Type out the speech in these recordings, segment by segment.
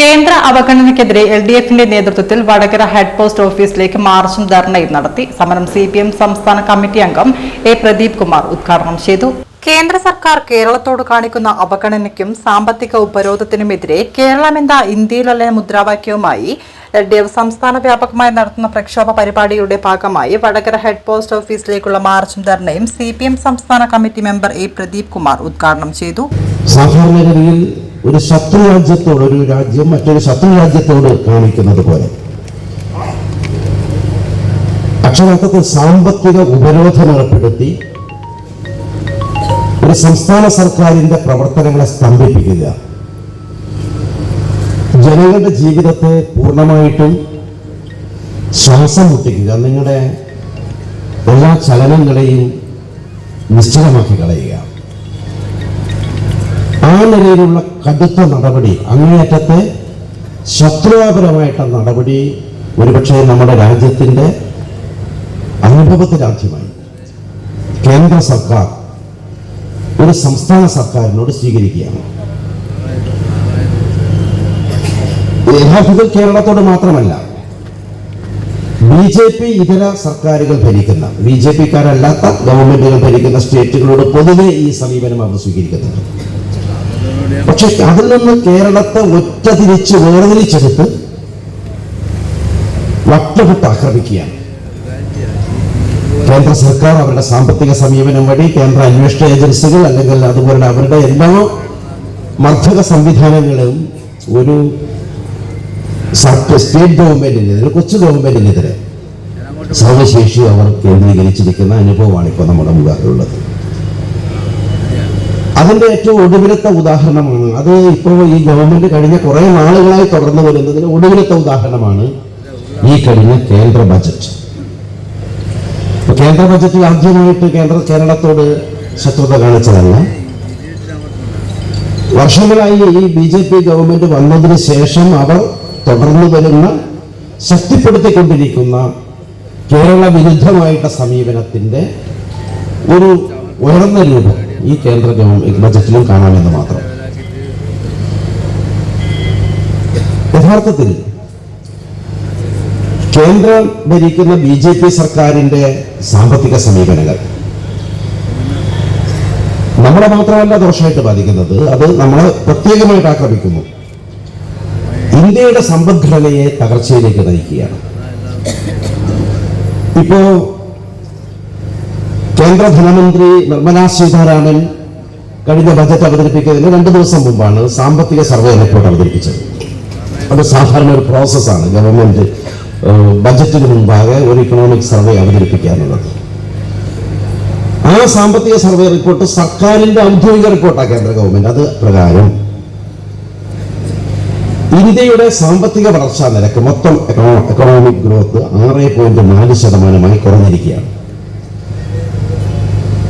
കേന്ദ്ര അവഗണനയ്ക്കെതിരെ LDFന്റെ നേതൃത്വത്തിൽ Vadakara head post ഓഫീസിലേക്ക് മാർച്ചും ധർണയും നടത്തി. സമരം CPM സംസ്ഥാന കമ്മിറ്റി അംഗം A. പ്രദീപ് കുമാർ ഉദ്ഘാടനം ചെയ്തു. കേന്ദ്ര സർക്കാർ കേരളത്തോട് കാണിക്കുന്ന അവഗണനയ്ക്കും സാമ്പത്തിക ഉപരോധത്തിനുമെതിരെ കേരളമെന്ന ഇന്ത്യയിലുള്ള മുദ്രാവാക്യവുമായി LDF സംസ്ഥാന വ്യാപകമായി നടത്തുന്ന പ്രക്ഷോഭ പരിപാടിയുടെ ഭാഗമായി വടകര ഹെഡ് പോസ്റ്റ് ഓഫീസിലേക്കുള്ള മാർച്ചും ധർണയും CPM സംസ്ഥാന committee member A. Pradeep Kumar ഉദ്ഘാടനം ചെയ്തു. സാധാരണഗതിയിൽ ഒരു ശത്രു രാജ്യത്തോട് ഒരു രാജ്യം മറ്റൊരു ശത്രു രാജ്യത്തോട് കാണിക്കുന്നത് പോലെ അക്ഷരാർത്ഥത്തിൽ സാമ്പത്തിക ഉപരോധം ഏർപ്പെടുത്തി ഒരു സംസ്ഥാന സർക്കാരിന്റെ പ്രവർത്തനങ്ങളെ സ്തംഭിപ്പിക്കുക, ജനങ്ങളുടെ ജീവിതത്തെ പൂർണ്ണമായിട്ടും ശ്വാസം മുട്ടിക്കുക, നിങ്ങളുടെ എല്ലാ ചലനങ്ങളെയും നിശ്ചലമാക്കി കളയുക, ആ നിലയിലുള്ള കടുത്ത നടപടി, അങ്ങേയറ്റത്തെ ശത്രുതാപരമായിട്ടുള്ള നടപടി ഒരുപക്ഷെ നമ്മുടെ രാജ്യത്തിന്റെ അനുഭവത്തിലാദ്യമായി കേന്ദ്ര സർക്കാർ ഒരു സംസ്ഥാന സർക്കാരിനോട് സ്വീകരിക്കുകയാണ്. യഥാർത്ഥത്തിൽ കേരളത്തോട് മാത്രമല്ല, BJP ഇതര സർക്കാരുകൾ ഭരിക്കുന്ന BJPക്കാരല്ലാത്ത ഗവൺമെന്റുകൾ ഭരിക്കുന്ന സ്റ്റേറ്റുകളോട് പൊതുവെ ഈ സമീപനം അവർ സ്വീകരിക്കുന്നുണ്ട്. പക്ഷെ അതിൽ നിന്ന് കേരളത്തെ ഒറ്റ തിരിച്ച് വേർതിരിച്ചെടുത്ത് വട്ടവിട്ട് ആക്രമിക്കുകയാണ്. കേന്ദ്ര സർക്കാർ അവരുടെ സാമ്പത്തിക സമീപനം വഴി കേന്ദ്ര അന്വേഷണ ഏജൻസികൾ അല്ലെങ്കിൽ അതുപോലെ അവരുടെ എല്ലാ മർദ്ദക സംവിധാനങ്ങളും ഒരു സ്റ്റേറ്റ് ഗവൺമെന്റിനെതിരെ, കൊച്ചു ഗവൺമെന്റിനെതിരെ സർവശേഷി അവർ കേന്ദ്രീകരിച്ചിരിക്കുന്ന അനുഭവമാണ് ഇപ്പോൾ നമ്മുടെ മുമ്പിലുള്ളത്. അതിന്റെ ഏറ്റവും ഒടുവിലത്തെ ഉദാഹരണമാണ്, അത് ഇപ്പോൾ ഈ ഗവൺമെന്റ് കഴിഞ്ഞ കുറെ നാളുകളായി തുടർന്നു വരുന്നതിന് ഒടുവിലത്തെ ഉദാഹരണമാണ് ഈ കഴിഞ്ഞ കേന്ദ്ര ബജറ്റ്. കേന്ദ്ര ബജറ്റിൽ ആദ്യമായിട്ട് കേരളത്തോട് ശത്രുത കാണിച്ചതല്ല, വർഷങ്ങളായി ഈ BJP ഗവൺമെന്റ് വന്നതിന് ശേഷം അവർ തുടർന്നു വരുന്ന ശക്തിപ്പെടുത്തിക്കൊണ്ടിരിക്കുന്ന കേരള വിരുദ്ധമായിട്ട് സമീപനത്തിന്റെ ഒരു ഉയർന്ന രൂപം ഈ കേന്ദ്ര ബജറ്റിലും കാണാമെന്ന് മാത്രം. യഥാർത്ഥത്തിൽ കേന്ദ്രം ഭരിക്കുന്ന BJP സർക്കാരിന്റെ സാമ്പത്തിക സമീപനങ്ങൾ നമ്മളെ മാത്രമല്ല ദോഷമായിട്ട് ബാധിക്കുന്നത്, അത് നമ്മളെ പ്രത്യേകമായിട്ട് ആക്രമിക്കുന്നു. ഇന്ത്യയുടെ സമ്പദ്ഘടനയെ തകർച്ചയിലേക്ക് നയിക്കുകയാണ്. ഇപ്പോ കേന്ദ്ര ധനമന്ത്രി നിർമ്മലാ സീതാരാമൻ കഴിഞ്ഞ ബജറ്റ് അവതരിപ്പിക്കുന്നതിന് 2 ദിവസം മുമ്പാണ് സാമ്പത്തിക സർവേ റിപ്പോർട്ട് അവതരിപ്പിച്ചത്. അത് സാധാരണ ഒരു പ്രോസസ്സാണ് ഗവൺമെന്റ് ബജറ്റിന് മുമ്പാകെ ഒരു ഇക്കണോമിക് സർവേ അവതരിപ്പിക്കാനുള്ളത്. ആ സാമ്പത്തിക സർവേ റിപ്പോർട്ട് സർക്കാരിന്റെ ഔദ്യോഗിക റിപ്പോർട്ടാണ് കേന്ദ്ര ഗവൺമെന്റ്. അത് പ്രകാരം ഇന്ത്യയുടെ സാമ്പത്തിക വളർച്ചാ നിരക്ക്, മൊത്തം എക്കണോമിക് ഗ്രോത്ത് 6.4% കുറഞ്ഞിരിക്കുകയാണ്.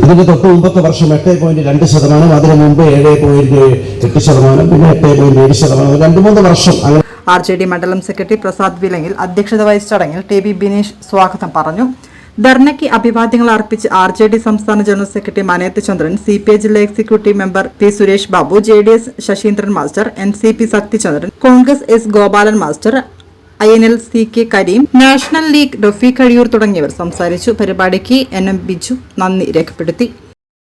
ഇതിന്റെ തൊട്ട് മുമ്പത്തെ വർഷം 8.2%, അതിനു മുമ്പ് 7.8%, പിന്നെ 8.7%, 2-3 വർഷം. RJD മണ്ഡലം സെക്രട്ടറി പ്രസാദ് വിലങ്ങിൽ അധ്യക്ഷത വഹിച്ച ചടങ്ങിൽ TB ബിനീഷ് സ്വാഗതം പറഞ്ഞു. ധർണയ്ക്ക് അഭിവാദ്യങ്ങൾ അർപ്പിച്ച് RJD സംസ്ഥാന general secretary Maneth Chandran, CPI ജില്ലാ executive member P. Suresh Babu, JDS Saseendran master, NCP Sakthichandran, Congress S. Gopalan master, INL CK Kareem, national league Rafeeq Kazhiyur തുടങ്ങിയവർ സംസാരിച്ചു. പരിപാടിക്ക് NM ബിജു നന്ദി രേഖപ്പെടുത്തി.